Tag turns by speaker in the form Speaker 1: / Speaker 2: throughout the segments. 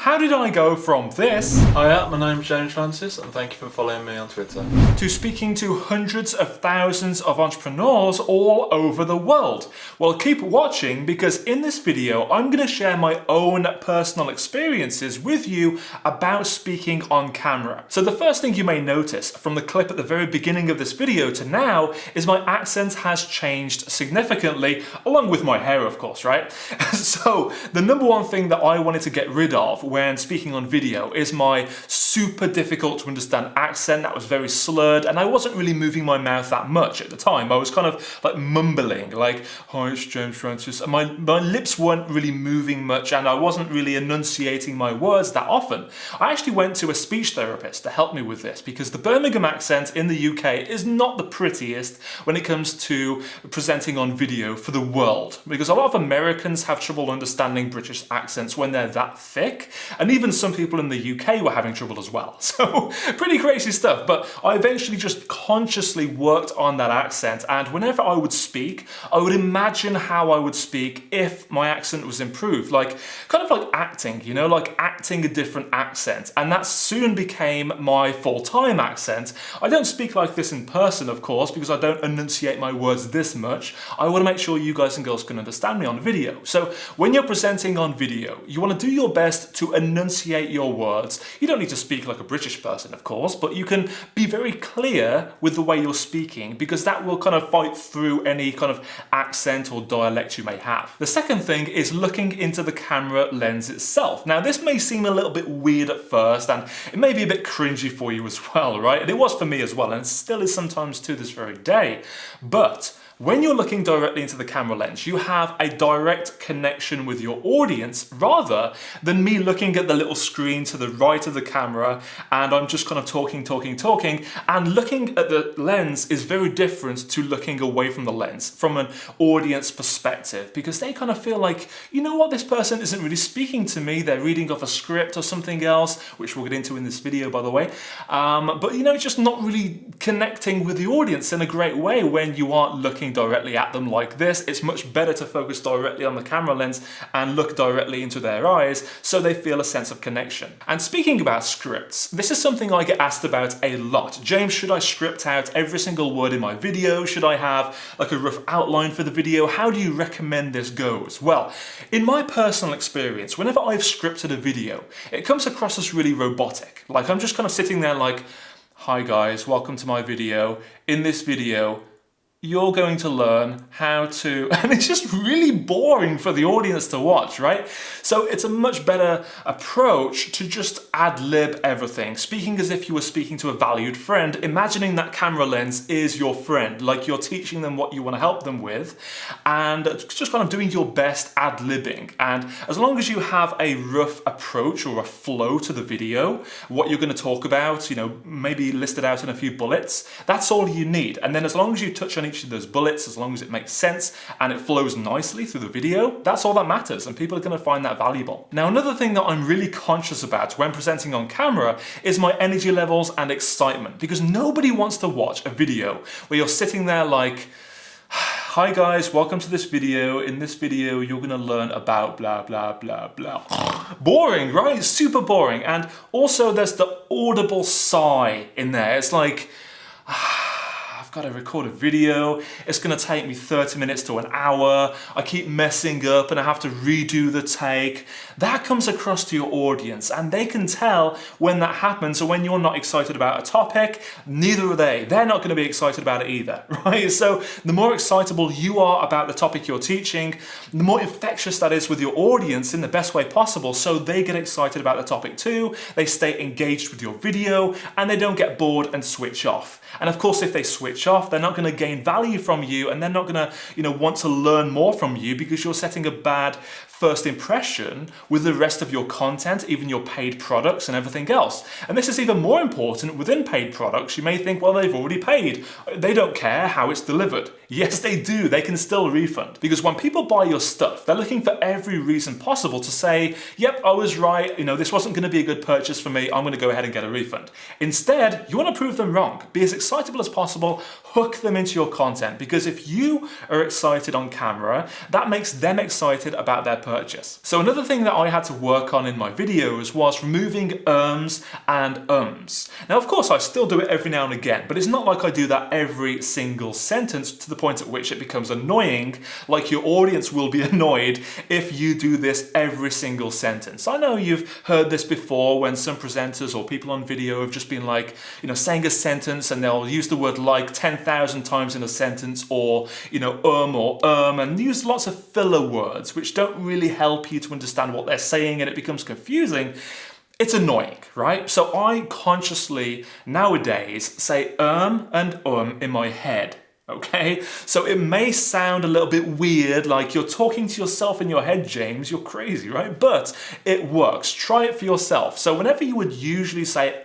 Speaker 1: how did I go from this
Speaker 2: Hiya, my name's James Francis and thank you for following me on Twitter.
Speaker 1: to speaking to hundreds of thousands of entrepreneurs all over the world? Well, keep watching because in this video I'm going to share my own personal experiences with you about speaking on camera. So the first thing you may notice from the clip at the very beginning of this video to now is my accent has changed significantly, along with my hair of course, right? So the number one thing that I wanted to get rid of when speaking on video is my super difficult to understand accent that was very slurred, and I wasn't really moving my mouth that much at the time. I was kind of like mumbling, like, hi, it's James Francis. And my lips weren't really moving much and I wasn't really enunciating my words that often. I actually went to a speech therapist to help me with this because the Birmingham accent in the UK is not the prettiest when it comes to presenting on video for the world, because a lot of Americans have trouble understanding British accents when they're that thick, and even some people in the UK were having trouble as well. So pretty crazy stuff, but I eventually just consciously worked on that accent, and whenever I would speak, I would imagine how I would speak if my accent was improved, like kind of like acting, you know, like acting a different accent, and that soon became my full-time accent. I don't speak like this in person, of course, because I don't enunciate my words this much. I want to make sure you guys and girls can understand me on video. So when you're presenting on video, you want to do your best to enunciate your words. You don't need to speak like a British person, of course, but you can be very clear with the way you're speaking because that will kind of fight through any kind of accent or dialect you may have. The second thing is looking into the camera lens itself. Now, this may seem a little bit weird at first and it may be a bit cringy for you as well, right? And it was for me as well, and it still is sometimes to this very day. But when you're looking directly into the camera lens, you have a direct connection with your audience rather than me looking at the little screen to the right of the camera and I'm just kind of talking. And looking at the lens is very different to looking away from the lens from an audience perspective, because they kind of feel like, you know what, this person isn't really speaking to me. They're reading off a script or something else, which we'll get into in this video, by the way. But you know, it's just not really connecting with the audience in a great way when you aren't looking directly at them like this. It's much better to focus directly on the camera lens and look directly into their eyes so they feel a sense of connection. And speaking about scripts, this is something I get asked about a lot. James, should I script out every single word in my video? Should I have like a rough outline for the video? How do you recommend this goes? Well, in my personal experience, whenever I've scripted a video, it comes across as really robotic. Like I'm just kind of sitting there like, hi guys, welcome to my video. In this video, you're going to learn how to, and it's just really boring for the audience to watch, right? So it's a much better approach to just ad-lib everything, speaking as if you were speaking to a valued friend, imagining that camera lens is your friend, like you're teaching them what you want to help them with, and just kind of doing your best ad-libbing. And as long as you have a rough approach or a flow to the video, what you're going to talk about, you know, maybe listed out in a few bullets, that's all you need. And then as long as you touch on each of those bullets, as long as it makes sense and it flows nicely through the video, that's all that matters, and people are going to find that valuable. Now, another thing that I'm really conscious about when presenting on camera is my energy levels and excitement, because nobody wants to watch a video where you're sitting there like, hi guys, welcome to this video. In this video, you're going to learn about blah, blah, blah, blah. Boring, right? Super boring. And also there's the audible sigh in there. It's like, got to record a video, it's going to take me 30 minutes to an hour, I keep messing up and I have to redo the take. That comes across to your audience and they can tell when that happens. So when you're not excited about a topic, neither are they. They're not going to be excited about it either, right? So the more excitable you are about the topic you're teaching, the more infectious that is with your audience in the best way possible, so they get excited about the topic too, they stay engaged with your video and they don't get bored and switch off. And of course, if they switch off, they're not going to gain value from you and they're not going to, you know, want to learn more from you because you're setting a bad first impression with the rest of your content, even your paid products and everything else. And this is even more important within paid products. You may think, well, they've already paid. They don't care how it's delivered. Yes, they do. They can still refund. Because when people buy your stuff, they're looking for every reason possible to say, yep, I was right. You know, this wasn't going to be a good purchase for me. I'm going to go ahead and get a refund. Instead, you want to prove them wrong. Be as excitable as possible. Hook them into your content. Because if you are excited on camera, that makes them excited about their purchase. So another thing that I had to work on in my videos was removing and ums. Now, of course, I still do it every now and again, but it's not like I do that every single sentence to the point at which it becomes annoying, like your audience will be annoyed if you do this every single sentence. I know you've heard this before when some presenters or people on video have just been like, saying a sentence and they'll use the word like 10,000 times in a sentence, or, and use lots of filler words which don't really help you to understand what they're saying, and it becomes confusing. It's annoying, right? So I consciously nowadays say and in my head. Okay, so it may sound a little bit weird, like you're talking to yourself in your head, James, you're crazy, right? But it works. Try it for yourself. So whenever you would usually say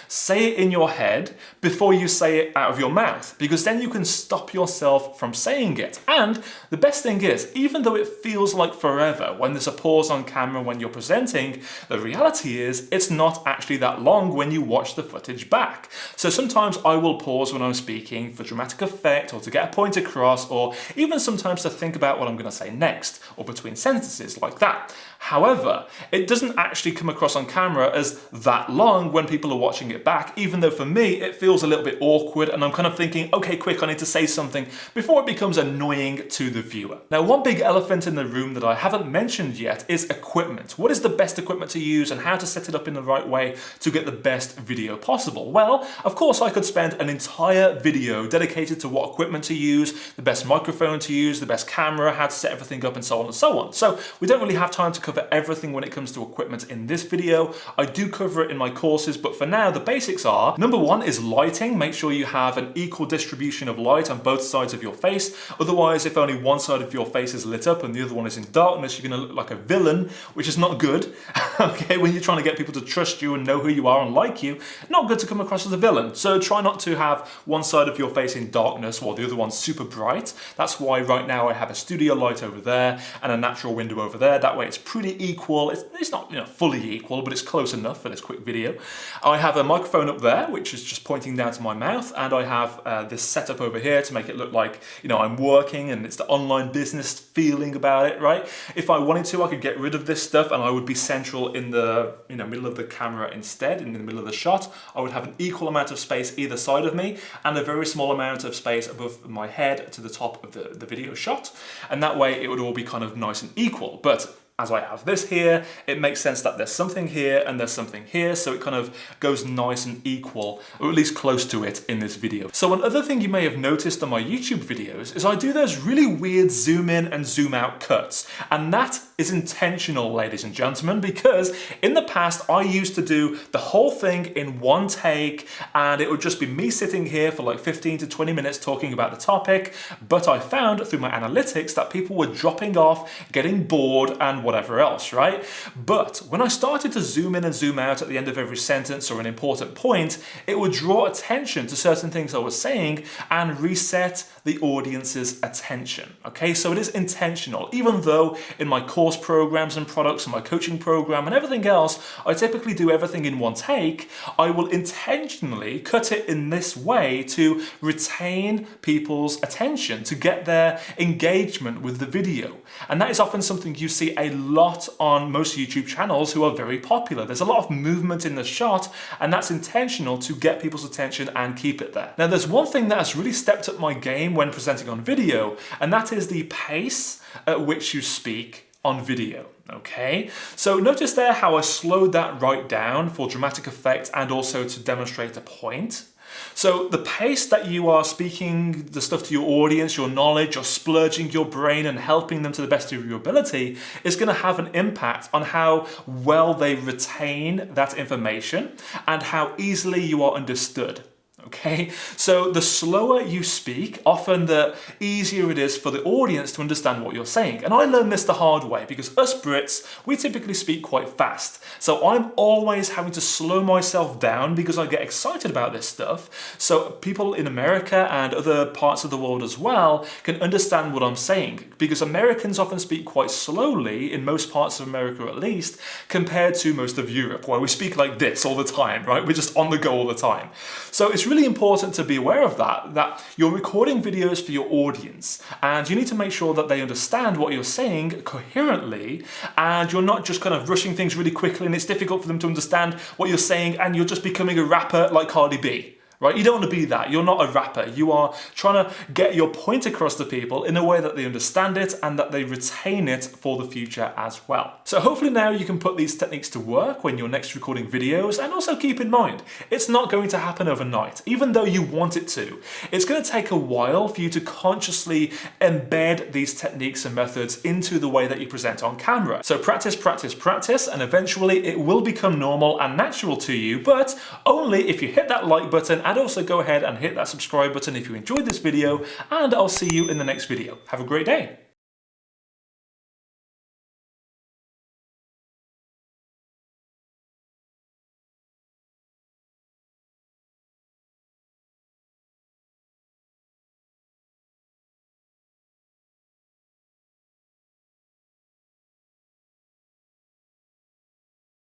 Speaker 1: say it in your head before you say it out of your mouth, because then you can stop yourself from saying it. And the best thing is, even though it feels like forever when there's a pause on camera when you're presenting, the reality is it's not actually that long when you watch the footage back. So sometimes I will pause when I'm speaking for dramatic effect, or to get a point across, or even sometimes to think about what I'm going to say next, or between sentences like that. However, it doesn't actually come across on camera as that long when people are watching it back, even though for me it feels a little bit awkward and I'm kind of thinking, okay, quick, I need to say something before it becomes annoying to the viewer. Now, one big elephant in the room that I haven't mentioned yet is equipment. What is the best equipment to use and how to set it up in the right way to get the best video possible? Well, of course, I could spend an entire video dedicated to what equipment to use, the best microphone to use, the best camera, how to set everything up, and so on and so on. So we don't really have time to cover everything when it comes to equipment in this video. I do cover it in my courses, but for now the basics are, number one is lighting. Make sure you have an equal distribution of light on both sides of your face. Otherwise, if only one side of your face is lit up and the other one is in darkness, you're going to look like a villain, which is not good. Okay, when you're trying to get people to trust you and know who you are and like you, not good to come across as a villain. So try not to have one side of your face in darkness while the other one's super bright. That's why right now I have a studio light over there and a natural window over there. That way it's pretty equal. It's not fully equal, but it's close enough for this quick video. I have a microphone up there, which is just pointing down to my mouth, and I have this setup over here to make it look like I'm working and it's the online business feeling about it, right? If I wanted to, I could get rid of this stuff and I would be central in the middle of the camera instead, in the middle of the shot. I would have an equal amount of space either side of me and a very small amount of space above my head to the top of the video shot, and that way it would all be kind of nice and equal. But as I have this here, it makes sense that there's something here and there's something here, so it kind of goes nice and equal, or at least close to it in this video. So another thing you may have noticed on my YouTube videos is I do those really weird zoom in and zoom out cuts, and that is intentional, ladies and gentlemen, because in the past I used to do the whole thing in one take, and it would just be me sitting here for like 15 to 20 minutes talking about the topic, but I found through my analytics that people were dropping off, getting bored, and whatever else, right? But when I started to zoom in and zoom out at the end of every sentence or an important point, it would draw attention to certain things I was saying and reset the audience's attention. Okay, so it is intentional. Even though in my course programs and products and my coaching program and everything else, I typically do everything in one take, I will intentionally cut it in this way to retain people's attention, to get their engagement with the video. And that is often something you see a lot on most YouTube channels who are very popular. There's a lot of movement in the shot, and that's intentional to get people's attention and keep it there. Now, there's one thing that has really stepped up my game when presenting on video, and that is the pace at which you speak on video. Okay, so notice there how I slowed that right down for dramatic effect and also to demonstrate a point. So the pace that you are speaking the stuff to your audience, your knowledge, or splurging your brain and helping them to the best of your ability is going to have an impact on how well they retain that information and how easily you are understood. Okay, so the slower you speak, often the easier it is for the audience to understand what you're saying. And I learned this the hard way because us Brits, we typically speak quite fast. So I'm always having to slow myself down because I get excited about this stuff. So people in America and other parts of the world as well can understand what I'm saying, because Americans often speak quite slowly, in most parts of America at least, compared to most of Europe, where we speak like this all the time, right? We're just on the go all the time. So it's really really important to be aware of that you're recording videos for your audience, and you need to make sure that they understand what you're saying coherently, and you're not just kind of rushing things really quickly and it's difficult for them to understand what you're saying and you're just becoming a rapper like Cardi B. Right? You don't want to be that. You're not a rapper. You are trying to get your point across to people in a way that they understand it and that they retain it for the future as well. So hopefully now you can put these techniques to work when you're next recording videos, and also keep in mind, it's not going to happen overnight, even though you want it to. It's going to take a while for you to consciously embed these techniques and methods into the way that you present on camera. So practice, practice, practice, and eventually it will become normal and natural to you, but only if you hit that like button, and also go ahead and hit that subscribe button if you enjoyed this video, and I'll see you in the next video. Have a great day.